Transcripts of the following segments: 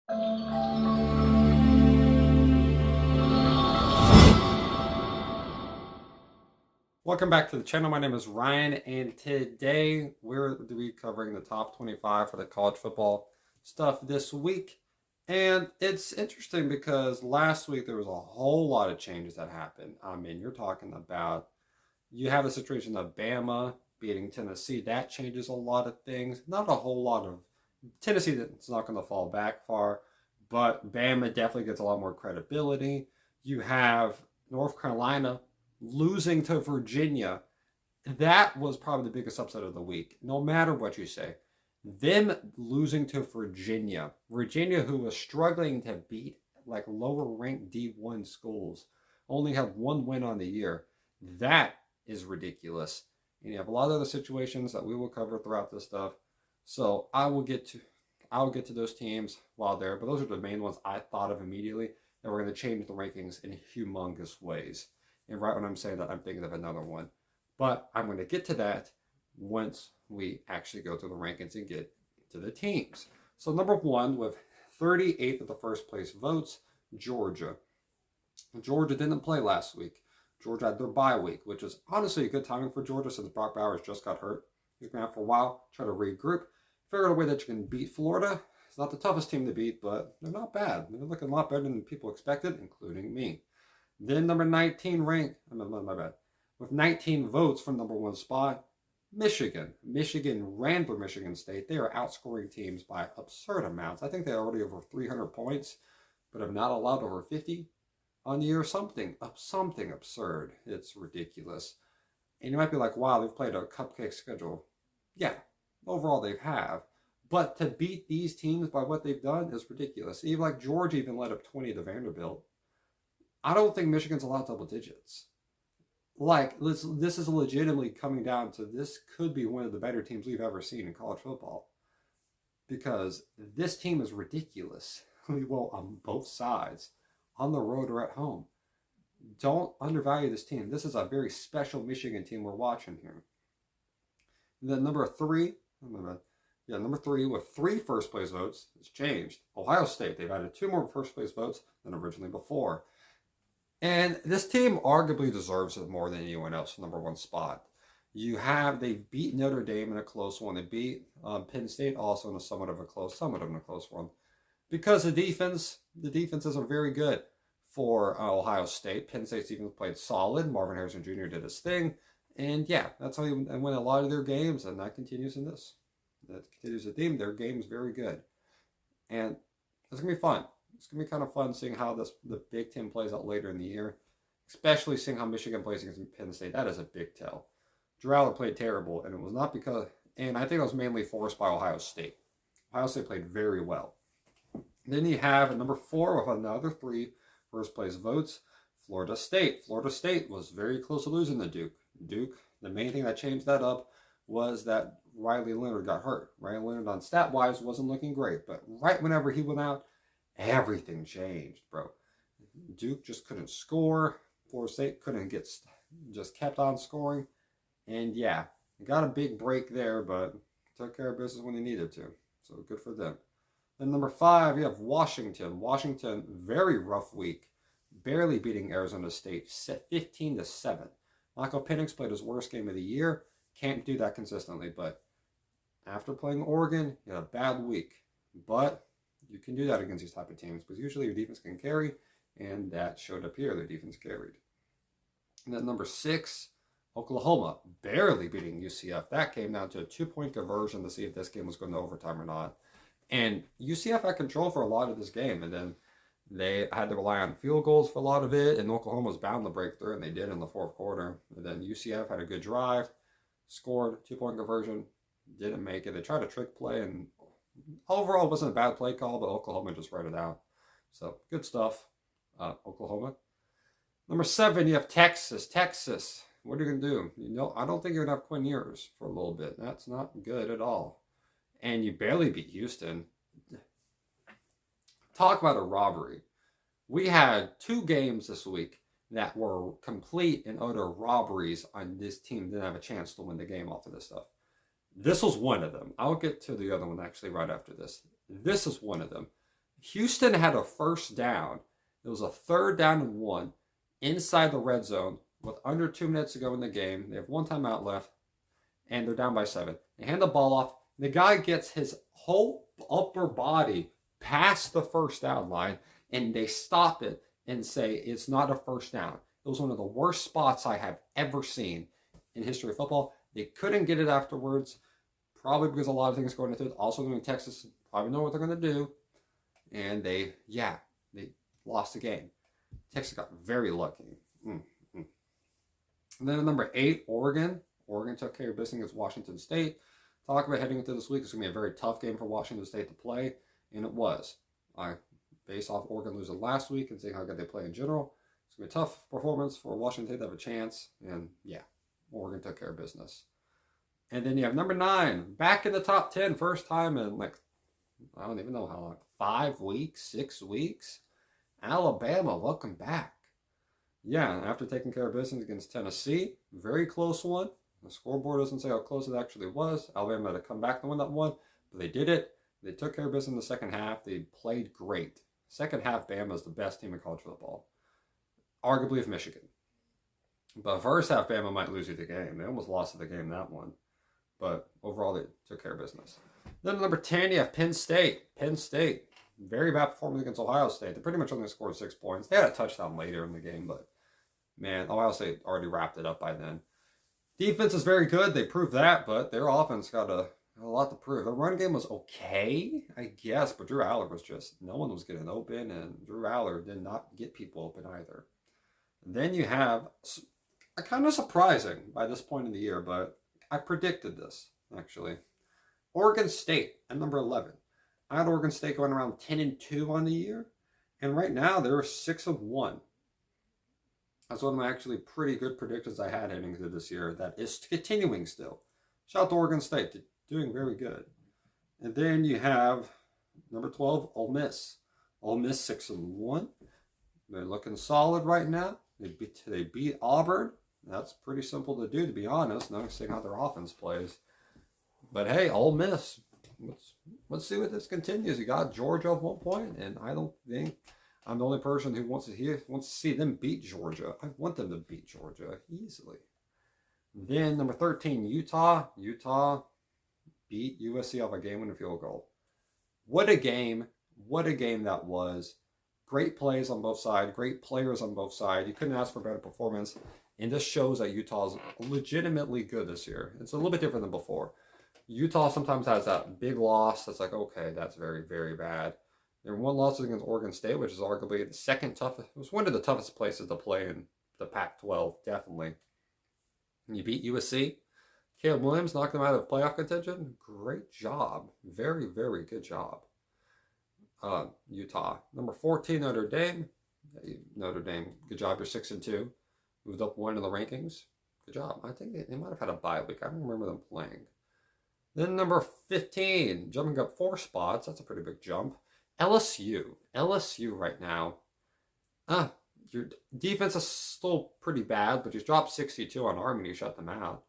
Welcome back to the channel. My name is Ryan, and today we're going to be covering the top 25 for the college football stuff this week. And it's interesting because last week there was a whole lot of changes that happened. I mean, you're talking about you have the situation of Bama beating Tennessee. That changes a lot of things. Not a whole lot of Tennessee that's not going to fall back far, but Bama definitely gets a lot more credibility. You have North Carolina losing to Virginia. That was probably the biggest upset of the week, no matter what you say. Them losing to Virginia, who was struggling to beat like lower ranked D1 schools, only had one win on the year. That is ridiculous. And you have a lot of other situations that we will cover throughout this stuff. So I'll get to those teams while there, but those are the main ones I thought of immediately that were going to change the rankings in humongous ways. And right when I'm saying that, I'm thinking of another one. But I'm going to get to that once we actually go through the rankings and get to the teams. So number one, with 38th of the first place votes, Georgia. Georgia didn't play last week. Georgia had their bye week, which is honestly a good timing for Georgia since Brock Bowers just got hurt. He's been out for a while, try to regroup, figure out a way that you can beat Florida. It's not the toughest team to beat, but they're not bad. They're looking a lot better than people expected, including me. Then number 19 ranked, my bad, with 19 votes for number one spot, Michigan. Michigan ran through Michigan State. They are outscoring teams by absurd amounts. I think they're already over 300 points, but have not allowed over 50 on the year. Something absurd. It's ridiculous. And you might be like, wow, they've played a cupcake schedule. Yeah, overall they have. But to beat these teams by what they've done is ridiculous. Even like Georgia even led up 20 to Vanderbilt. I don't think Michigan's allowed double digits. Like, this is legitimately coming down to this could be one of the better teams we've ever seen in college football. Because this team is ridiculous. Well, on both sides, on the road or at home. Don't undervalue this team. This is a very special Michigan team we're watching here. And then number three with 3 first place votes, it's changed. Ohio State, they've added 2 more first place votes than originally before. And this team arguably deserves it more than anyone else, number one spot. They beat Notre Dame in a close one. They beat Penn State also in a somewhat of a close one. Because the defenses are very good for Ohio State. Penn State's defense played solid. Marvin Harrison Jr. did his thing. And yeah, that's how they win a lot of their games, and that continues in this. That continues the theme. Their game is very good. And it's going to be fun. It's going to be kind of fun seeing how the Big Ten plays out later in the year, especially seeing how Michigan plays against Penn State. That is a big tell. Drew Allar played terrible, and it was not because, and I think it was mainly forced by Ohio State. Ohio State played very well. Then you have at number 4 with another 3 first place votes, Florida State. Florida State was very close to losing to Duke. The main thing that changed that up was that Riley Leonard got hurt. Riley Leonard on stat-wise wasn't looking great, but right whenever he went out, everything changed, bro. Duke just couldn't score. Florida State just kept on scoring. And yeah, got a big break there, but took care of business when they needed to. So good for them. Then number 5, you have Washington. Washington, very rough week. Barely beating Arizona State, 15-7. Michael Penix played his worst game of the year. Can't do that consistently, but after playing Oregon, you had a bad week. But you can do that against these type of teams because usually your defense can carry, and that showed up here. Their defense carried. And then number 6, Oklahoma, barely beating UCF. That came down to a 2-point conversion to see if this game was going to overtime or not. And UCF had control for a lot of this game, and then they had to rely on field goals for a lot of it, and Oklahoma was bound to break through, and they did in the 4th quarter. And then UCF had a good drive, scored, 2-point conversion, didn't make it. They tried a trick play, and overall it wasn't a bad play call, but Oklahoma just read it out. So, good stuff, Oklahoma. Number 7, you have Texas. Texas, what are you going to do? I don't think you're going to have Quinn Ewers for a little bit. That's not good at all. And you barely beat Houston. Talk about a robbery. We had 2 games this week that were complete and utter robberies on this team didn't have a chance to win the game off of this stuff. This was one of them. I'll get to the other one actually right after this. This is one of them. Houston had a first down. It was a 3rd down and 1 inside the red zone with under 2 minutes to go in the game. They have 1 timeout left, and they're down by 7. They hand the ball off. The guy gets his whole upper body past the first down line, and they stop it and say it's not a first down. It was one of the worst spots I have ever seen in history of football. They couldn't get it afterwards, probably because a lot of things going into it. Also, going to Texas, probably know what they're going to do. And they lost the game. Texas got very lucky. And then at number 8, Oregon. Oregon took care of business against Washington State. Talk about heading into this week. It's going to be a very tough game for Washington State to play, and it was. Based off Oregon losing last week and seeing how good they play in general, it's going to be a tough performance for Washington State to have a chance. And yeah, Oregon took care of business. And then you have number 9, back in the top 10, first time in I don't even know how long, 5 weeks, 6 weeks. Alabama, welcome back. Yeah, after taking care of business against Tennessee, very close one. The scoreboard doesn't say how close it actually was. Alabama had to come back to win that one, but they did it. They took care of business in the second half. They played great. Second half, Bama is the best team in college football, arguably of Michigan. But first half, Bama might lose you the game. They almost lost to the game that one. But overall, they took care of business. Then number 10, you have Penn State. Penn State, very bad performance against Ohio State. They pretty much only scored 6 points. They had a touchdown later in the game, but man, Ohio State already wrapped it up by then. Defense is very good. They proved that, but their offense got a lot to prove. The run game was okay, I guess, but Drew Aller was just, no one was getting open, and Drew Aller did not get people open either. And then you have, kind of surprising by this point in the year, but I predicted this, actually. Oregon State at number 11. I had Oregon State going around 10-2 on the year, and right now they're 6-1. That's one of my actually pretty good predictions I had heading into this year. That is continuing still. Shout out to Oregon State, doing very good. And then you have number 12, Ole Miss. Ole Miss 6-1. They're looking solid right now. They beat Auburn. That's pretty simple to do, to be honest, knowing how their offense plays. But hey, Ole Miss, let's see what this continues. You got Georgia at one point, and I don't think I'm the only person who wants to see them beat Georgia. I want them to beat Georgia easily. Then number 13, Utah. Utah beat USC off a game-winning field goal. What a game. What a game that was. Great plays on both sides. Great players on both sides. You couldn't ask for a better performance. And this shows that Utah is legitimately good this year. It's a little bit different than before. Utah sometimes has that big loss that's like, okay, that's very, very bad. Their one loss against Oregon State, which is arguably the second toughest. It was one of the toughest places to play in the Pac-12, definitely. And you beat USC. Caleb Williams knocked them out of playoff contention. Great job. Very, very good job. Utah. Number 14, Notre Dame. Notre Dame, good job. You're 6-2. Moved up 1 in the rankings. Good job. I think they might have had a bye week. I don't remember them playing. Then number 15, jumping up 4 spots. That's a pretty big jump. LSU. LSU right now. Your defense is still pretty bad, but you dropped 62 on Army and you shut them out.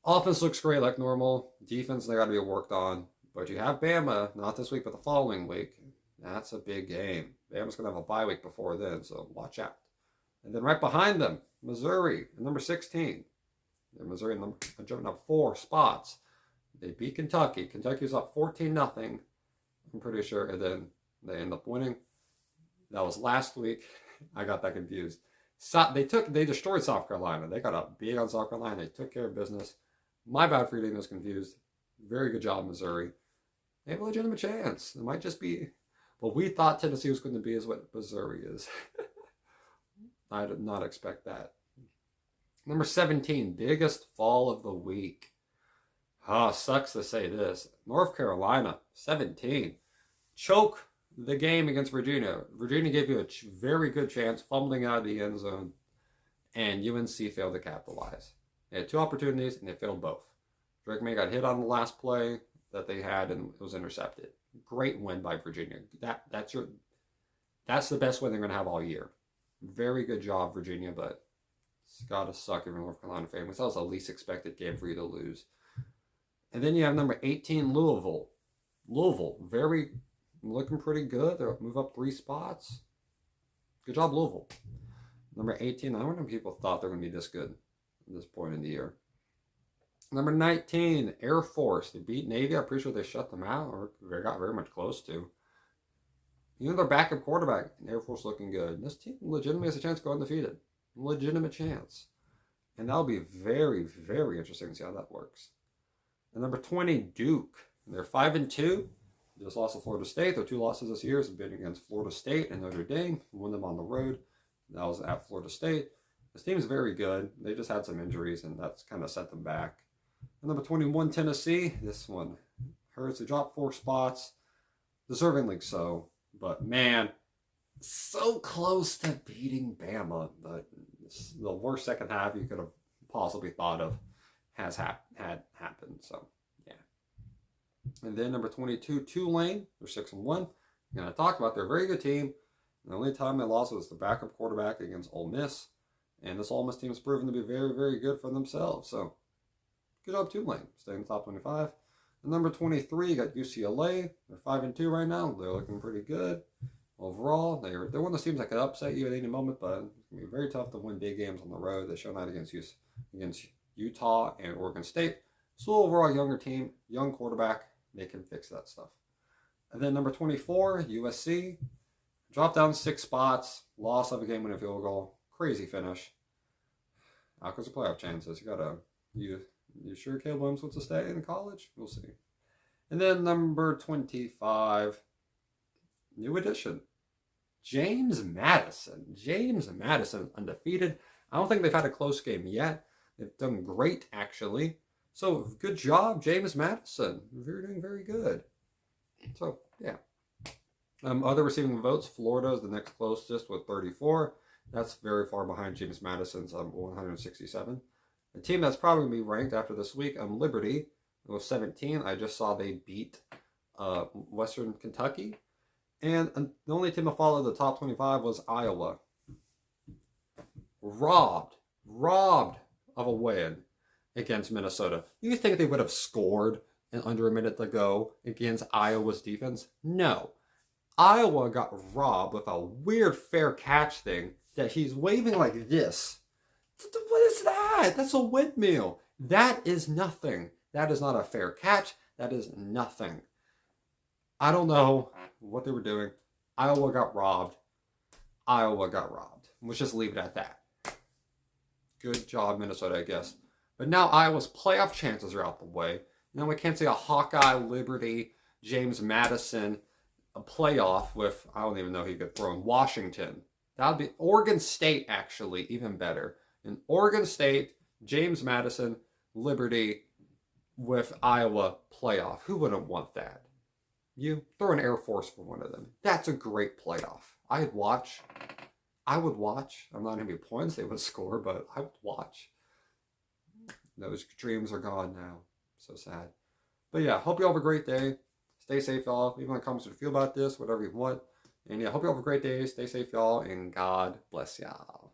Offense looks great like normal. Defense, they got to be worked on. But you have Bama, not this week, but the following week. That's a big game. Bama's going to have a bye week before then, so watch out. And then right behind them, Missouri, number 16. Missouri jumping up 4 spots. They beat Kentucky. Kentucky's up 14-0, I'm pretty sure, and then they end up winning. That was last week. I got that confused. They destroyed South Carolina. They got up big on South Carolina. They took care of business. My bad for getting those confused. Very good job, Missouri. They have a legitimate chance. It might just be what we thought Tennessee was going to be is what Missouri is. I did not expect that. Number 17, biggest fall of the week. Sucks to say this. North Carolina, 17. Choke the game against Virginia. Virginia gave you a very good chance, fumbling out of the end zone, and UNC failed to capitalize. They had 2 opportunities, and they failed both. Drake May got hit on the last play that they had, and it was intercepted. Great win by Virginia. That's the best win they're going to have all year. Very good job, Virginia, but it's got to suck if you're a North Carolina fan. That was the least expected game for you to lose. And then you have number 18, Louisville. Louisville, very looking pretty good. They'll move up 3 spots. Good job, Louisville. Number 18, I wonder if people thought they were going to be this good at this point in the year. Number 19, Air Force. They beat Navy. I'm pretty sure they shut them out, or they got very much close to. Even their backup quarterback, Air Force looking good. This team legitimately has a chance to go undefeated. Legitimate chance. And that'll be very, very interesting to see how that works. And number 20, Duke. They're 5-2. Just lost to Florida State. Their 2 losses this year has been against Florida State and Notre Dame. Won them on the road. That was at Florida State. This team is very good. They just had some injuries, and that's kind of set them back. And number 21, Tennessee. This one hurts. They dropped 4 spots. Deservingly so. But, man, so close to beating Bama. But the worst second half you could have possibly thought of had happened. So, yeah. And then number 22, Tulane. They're 6-1. And I talked about they're a very good team. The only time they lost was the backup quarterback against Ole Miss. And this Ole Miss team has proven to be very, very good for themselves. So, good job, Tulane. Staying in the top 25. And number 23, you got UCLA. They're 5-2 right now. They're looking pretty good. Overall, they're one of those teams that could upset you at any moment, but it's going to be very tough to win big games on the road. They showed that against Utah and Oregon State. So overall, younger team, young quarterback, they can fix that stuff. And then number 24, USC. Dropped down 6 spots, lost of a game-winning field goal. Crazy finish. Out goes the playoff chances. You sure Caleb Williams wants to stay in college? We'll see. And then number 25, new addition, James Madison. James Madison, undefeated. I don't think they've had a close game yet. They've done great, actually. So, good job, James Madison. You're doing very good. So, yeah. Other receiving votes, Florida is the next closest with 34. That's very far behind James Madison's 167. The team that's probably going to be ranked after this week, Liberty, with 17. I just saw they beat Western Kentucky. And the only team that followed the top 25 was Iowa. Robbed of a win against Minnesota. You think they would have scored in under a minute to go against Iowa's defense? No. Iowa got robbed with a weird fair catch thing that he's waving like this. What is that? That's a windmill. That is nothing. That is not a fair catch. That is nothing. I don't know what they were doing. Iowa got robbed. Let's just leave it at that. Good job, Minnesota, I guess. But now Iowa's playoff chances are out the way. Now we can't say a Hawkeye, Liberty, James Madison, a playoff with, I don't even know who you could throw in, Washington. That would be Oregon State, actually, even better. In Oregon State, James Madison, Liberty, with Iowa playoff. Who wouldn't want that? You throw an Air Force for one of them. That's a great playoff. I would watch. I'm not going to be points they would score, but I would watch. Those dreams are gone now. So sad. But yeah, hope you all have a great day. Stay safe, y'all. Leave in the comments what you feel about this, whatever you want. And yeah, hope you all have a great day. Stay safe, y'all, and God bless y'all.